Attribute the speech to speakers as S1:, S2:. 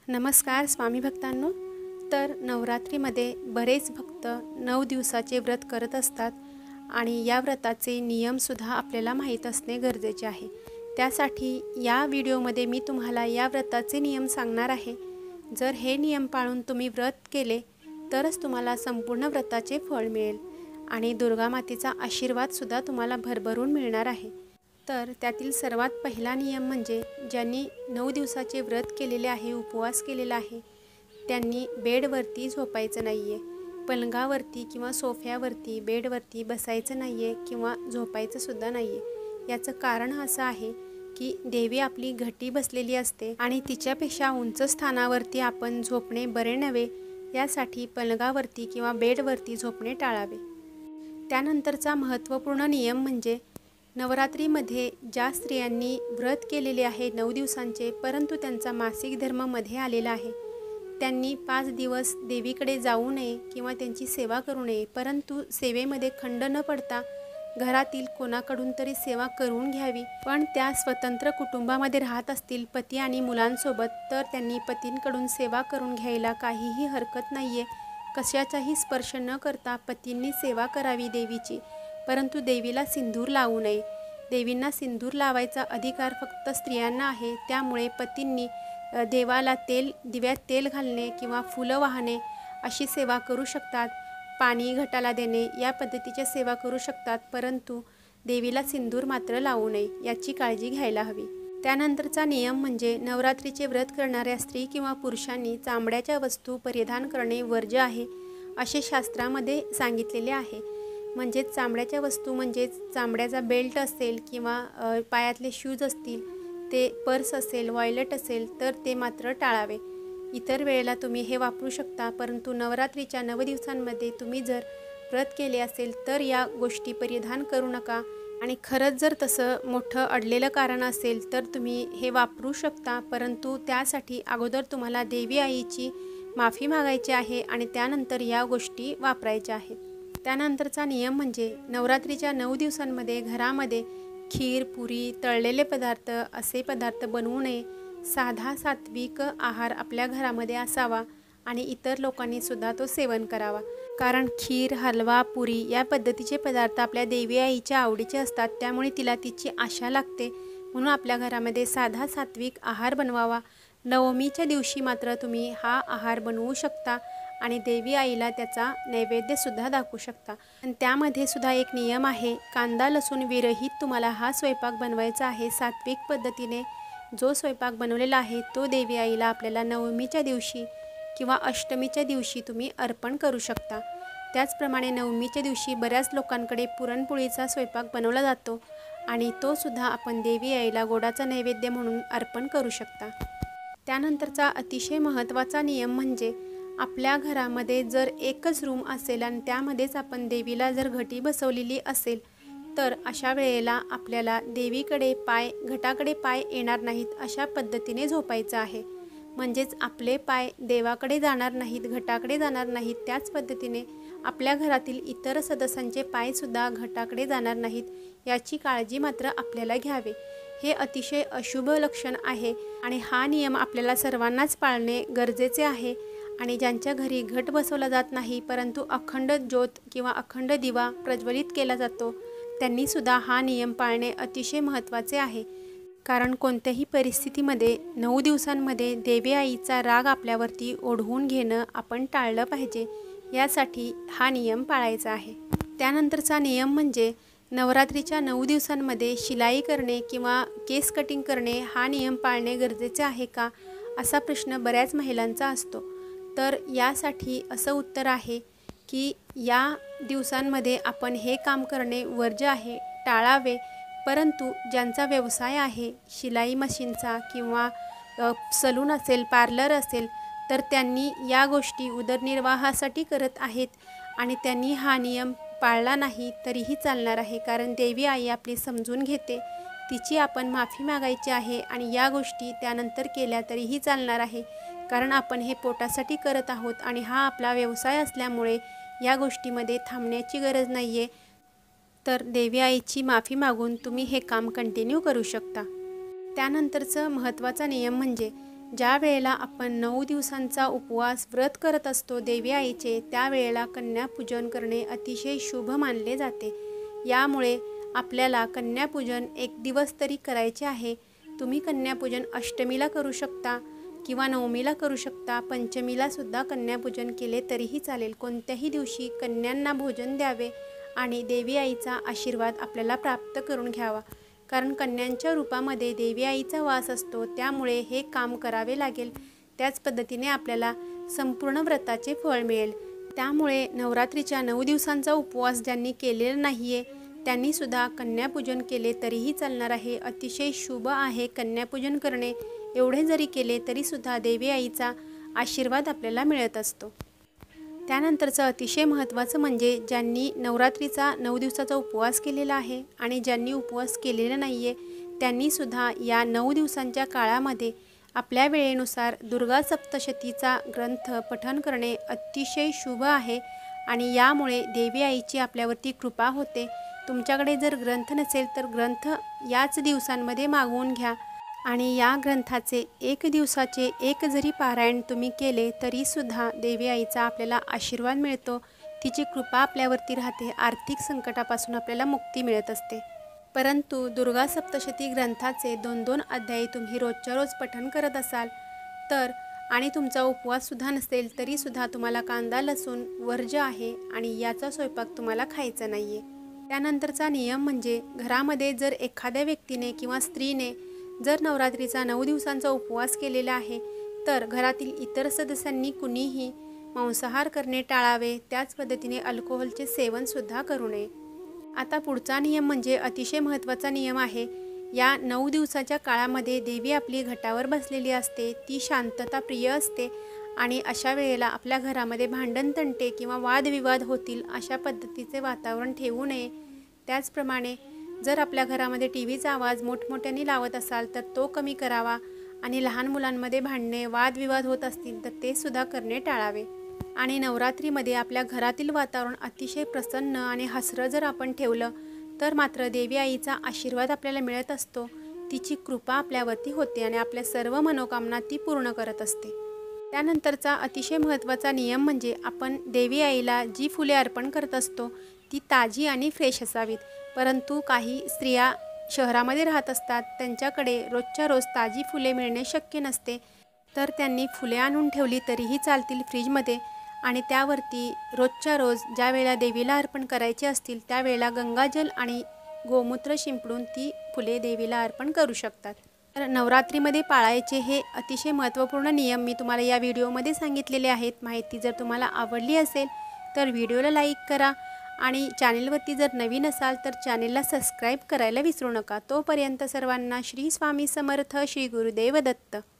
S1: नमस्कार स्वामी भक्तांनो। तर नवरात्रीमध्ये बरेच भक्त 9 दिवसाचे व्रत करत असतात आणि या व्रताचे नियमसुद्धा आपल्याला माहीत असणे गरजेचे आहे। त्यासाठी या व्हिडिओमध्ये मी तुम्हाला या व्रताचे नियम सांगणार आहे। जर हे नियम पाळून तुम्ही व्रत केले तरच तुम्हाला संपूर्ण व्रताचे फळ मिळेल आणि दुर्गा मातेचा आशीर्वादसुद्धा तुम्हाला भरभरून मिळणार आहे। तर त्यातील सर्वात पहिला नियम म्हणजे ज्यांनी 9 दिवसाचे व्रत केलेले आहे, उपवास केलेला आहे, त्यांनी बेडवरती झोपायचं नाही आहे। पलंगावरती किंवा सोफ्यावरती बेडवरती बसायचं नाही आहे किंवा झोपायचं सुद्धा नाही आहे। याचं कारण असं आहे की देवी आपली घटी बसलेली असते आणि तिच्यापेक्षा उंच स्थानावरती आपण झोपणे बरे नव्हे, यासाठी पलंगावरती किंवा बेडवरती झोपणे टाळावे। त्यानंतरचा महत्त्वपूर्ण नियम म्हणजे नवरात्रीमध्ये ज्या स्त्रियांनी व्रत केलेले आहे 9 दिवसांचे, परंतु त्यांचा मासिक धर्म मध्ये आलेला आहे, त्यांनी 5 दिवस देवीकडे जाऊ नये किंवा त्यांची सेवा करू नये। परंतु सेवेमध्ये खंड न पडता घरातील कोणाकडून तरी सेवा करून घ्यावी। पण त्या स्वतंत्र कुटुंबामध्ये राहत असतील पती आणि मुलांसोबत, तर त्यांनी पतींकडून सेवा करून घ्यायला काहीही हरकत नाही आहे। कशाचाही स्पर्श न करता पतींनी सेवा करावी देवीची, परंतु देवीला सिंदूर लावू नये। देवींना सिंदूर लावायचा अधिकार फक्त स्त्रियांना आहे। त्यामुळे पतींनी देवाला दिव्यात तेल घालणे किंवा फुलं वाहणे अशी सेवा करू शकतात, पाणी घटाला देणे या पद्धतीच्या सेवा करू शकतात, परंतु देवीला सिंदूर मात्र लावू नये, याची काळजी घ्यायला हवी। त्यानंतरचा नियम म्हणजे नवरात्रीचे व्रत करणाऱ्या स्त्री किंवा पुरुषांनी चामड्याच्या वस्तू परिधान करणे वर्ज्य आहे, असे शास्त्रामध्ये सांगितलेले आहे। म्हणजेच चामड्याच्या वस्तू म्हणजेच चामड्याचा बेल्ट असेल किंवा पायातले शूज असतील, ते पर्स असेल, वॉयलेट असेल, तर ते मात्र टाळावे। इतर वेळेला तुम्ही हे वापरू शकता, परंतु नवरात्रीच्या 9 दिवसांमध्ये तुम्ही जर व्रत केले असेल तर या गोष्टी परिधान करू नका। आणि खरंच जर तसं मोठं अडलेलं कारण असेल तर तुम्ही हे वापरू शकता, परंतु त्यासाठी अगोदर तुम्हाला देवी आईची माफी मागायची आहे आणि त्यानंतर या गोष्टी वापरायच्या आहेत। त्यानंतरचा नियम म्हणजे नवरात्रीच्या 9 दिवसांमध्ये घरामध्ये खीर, पुरी, तळलेले पदार्थ असे पदार्थ बनवू नये। साधा सात्विक आहार आपल्या घरामध्ये असावा आणि इतर लोकांनी सुद्धा तो सेवन करावा। कारण खीर, हलवा, पुरी या पद्धतीचे पदार्थ आपल्या देवी आईच्या आवडीचे असतात, त्यामुळे तिला तिची आशा लागते, म्हणून आपल्या घरामध्ये साधा सात्विक आहार बनवावा। नवमीच्या दिवशी मात्र तुम्ही हा आहार बनवू शकता आणि देवी आईला त्याचा नैवेद्यसुद्धा दाखवू शकता। आणि त्यामध्ये सुद्धा एक नियम आहे, कांदा लसूण विरहित तुम्हाला हा स्वयंपाक बनवायचा आहे। सात्विक पद्धतीने जो स्वयंपाक बनवलेला आहे तो देवी आईला आपल्याला नवमीच्या दिवशी किंवा अष्टमीच्या दिवशी तुम्ही अर्पण करू शकता। त्याचप्रमाणे नवमीच्या दिवशी बऱ्याच लोकांकडे पुरणपोळीचा स्वयंपाक बनवला जातो आणि तो सुद्धा आपण देवी आईला गोडाचा नैवेद्य म्हणून अर्पण करू शकता। त्यानंतरचा अतिशय महत्त्वाचा नियम म्हणजे आपल्या घरामध्ये जर एकच रूम असेल आणि त्यामध्येच आपण देवीला जर घटी बसवलेली असेल, तर अशा वेळेला आपल्याला देवीकडे घटाकडे पाय येणार नाहीत अशा पद्धतीने झोपायचं आहे। म्हणजेच आपले पाय देवाकडे जाणार नाहीत, घटाकडे जाणार नाहीत, त्याच पद्धतीने आपल्या घरातील इतर सदस्यांचे पायसुद्धा घटाकडे जाणार नाहीत, याची काळजी मात्र आपल्याला घ्यावे। हे अतिशय अशुभ लक्षण आहे आणि हा नियम आपल्याला सर्वांनाच पाळणे गरजेचे आहे। आणि ज्यांच्या घरी घट बसवला जात नाही, परंतु अखंड ज्योत किंवा अखंड दिवा प्रज्वलित केला जातो, त्यांनीसुद्धा हा नियम पाळणे अतिशय महत्त्वाचे आहे। कारण कोणत्याही परिस्थितीमध्ये 9 दिवसांमध्ये देवी आईचा राग आपल्यावरती ओढवून घेणं आपण टाळलं पाहिजे, यासाठी हा नियम पाळायचा आहे। त्यानंतरचा नियम म्हणजे नवरात्रीच्या 9 दिवसांमध्ये शिलाई करणे किंवा केस कटिंग करणे हा नियम पाळणे गरजेचे आहे का, असा प्रश्न बऱ्याच महिलांचा असतो। तर यासाठी असं उत्तर आहे की या दिवसांमध्ये आपण हे काम करणे वर्ज्य आहे, टाळावे। परंतु ज्यांचा व्यवसाय आहे शिलाई मशीनचा किंवा सलून असेल, पार्लर असेल, तर त्यांनी या गोष्टी उदरनिर्वाहासाठी करत आहेत आणि त्यांनी हा नियम पाळला नाही तरीही चालणार आहे। कारण देवी आई आपली समजून घेते, तिची आपण माफी मागायची आहे आणि या गोष्टी त्यानंतर केल्या तरीही चालणार आहे। कारण आपण हे पोटासाठी करत आहोत आणि हा आपला व्यवसाय असल्यामुळे या गोष्टीमध्ये थांबण्याची गरज नाही आहे। तर देवी आईची माफी मागून तुम्ही हे काम कंटिन्यू करू शकता। त्यानंतरचा महत्त्वाचा नियम म्हणजे ज्या वेळेला आपण 9 दिवसांचा उपवास व्रत करत असतो देवी आईचे, त्यावेळेला कन्यापूजन करणे अतिशय शुभ मानले जाते। यामुळे आपल्याला कन्यापूजन एक दिवस तरी करायचे आहे। तुम्ही कन्यापूजन अष्टमीला करू शकता किंवा नवमीला करू शकता, पंचमीला सुद्धा कन्यापूजन केले तरीही चालेल। कोणत्याही दिवशी कन्यांना भोजन द्यावे आणि देवी आईचा आशीर्वाद आपल्याला प्राप्त करून घ्यावा, कारण कन्यांच्या रूपामध्ये देवी आईचा वास असतो, त्यामुळे हे काम करावे लागेल। त्याच पद्धतीने आपल्याला संपूर्ण व्रताचे फळ मिळेल। त्यामुळे नवरात्रीच्या 9 दिवसांचा उपवास ज्यांनी केलेला नाही आहे त्यांनी सुद्धा कन्यापूजन केले तरीही चालणार आहे। अतिशय शुभ आहे कन्यापूजन करणे। एवढे जरी केले तरी सुद्धा देवी आईचा आशीर्वाद आपल्याला मिळत असतो। त्यानंतरचं अतिशय महत्त्वाचं म्हणजे ज्यांनी नवरात्रीचा 9 दिवसाचा उपवास केलेला आहे आणि ज्यांनी उपवास केलेला नाही आहे त्यांनीसुद्धा या 9 दिवसांच्या काळामध्ये आपल्या वेळेनुसार दुर्गा सप्तशतीचा ग्रंथ पठण करणे अतिशय शुभ आहे आणि यामुळे देवी आईची आपल्यावरती कृपा होते। तुमच्याकडे जर ग्रंथ नसेल तर ग्रंथ याच दिवसांमध्ये मागवून घ्या आणि या ग्रंथाचे 1 दिवसाचे एक जरी पारायण तुम्ही केले तरीसुद्धा देवी आईचा आपल्याला आशीर्वाद मिळतो, तिची कृपा आपल्यावरती राहते, आर्थिक संकटापासून आपल्याला मुक्ती मिळत असते। परंतु दुर्गा सप्तशती ग्रंथाचे 2-2 अध्याय तुम्ही रोजच्या रोज पठण करत असाल तर आणि तुमचा उपवाससुद्धा नसेल तरीसुद्धा तुम्हाला कांदा लसूण वर्ज्य आहे आणि याचा स्वयंपाक तुम्हाला खायचा नाही आहे। त्यानंतरचा नियम म्हणजे घरामध्ये जर एखाद्या व्यक्तीने किंवा स्त्रीने जर नवरात्रीचा 9 दिवसांचा उपवास केलेला आहे तर घरातील इतर सदस्यांनी कुणीही मांसाहार करणे टाळावे, त्याच पद्धतीने अल्कोहोलचे सेवनसुद्धा करू नये। आता पुढचा नियम म्हणजे अतिशय महत्त्वाचा नियम आहे। या 9 दिवसाच्या काळामध्ये देवी आपली घटावर बसलेली असते, ती शांतता प्रिय असते आणि अशा वेळेला आपल्या घरामध्ये भांडण तंटे किंवा वादविवाद होतील अशा पद्धतीचे वातावरण ठेवू नये। त्याचप्रमाणे जर आपल्या घरामध्ये टीव्हीचा आवाज मोठमोठ्याने लावत असाल तर तो कमी करावा आणि लहान मुलांमध्ये भांडणे वादविवाद होत असतील तर ते सुद्धा करणे टाळावे। आणि नवरात्रीमध्ये आपल्या घरातील वातावरण अतिशय प्रसन्न आणि हसरं जर आपण ठेवलं तर मात्र देवी आईचा आशीर्वाद आपल्याला मिळत असतो, तिची कृपा आपल्यावरती होते आणि आपल्या सर्व मनोकामना ती पूर्ण करत असते। त्यानंतरचा अतिशय महत्त्वाचा नियम म्हणजे आपण देवी आईला जी फुले अर्पण करत असतो ती ताजी आणि फ्रेश असावीत। परंतु काही स्त्रिया शहरामध्ये राहत असतात, त्यांच्याकडे रोजच्या रोज ताजी फुले मिळणे शक्य नसते, तर त्यांनी फुले आणून ठेवली तरीही चालतील फ्रीजमध्ये आणि त्यावरती रोजच्या रोज ज्या वेळेला देवीला अर्पण करायचे असतील त्यावेळेला गंगाजल आणि गोमूत्र शिंपडून ती फुले देवीला अर्पण करू शकतात। तर नवरात्रीमध्ये पाळायचे हे अतिशय महत्त्वपूर्ण नियम मी तुम्हाला या व्हिडिओमध्ये सांगितलेले आहेत। माहिती जर तुम्हाला आवडली असेल तर व्हिडिओला लाईक करा आणि चॅनेलवरती जर नवीन असाल तर चॅनेलला सबस्क्राईब करायला विसरू नका। तोपर्यंत सर्वांना श्री स्वामी समर्थ, श्री गुरुदेव दत्त।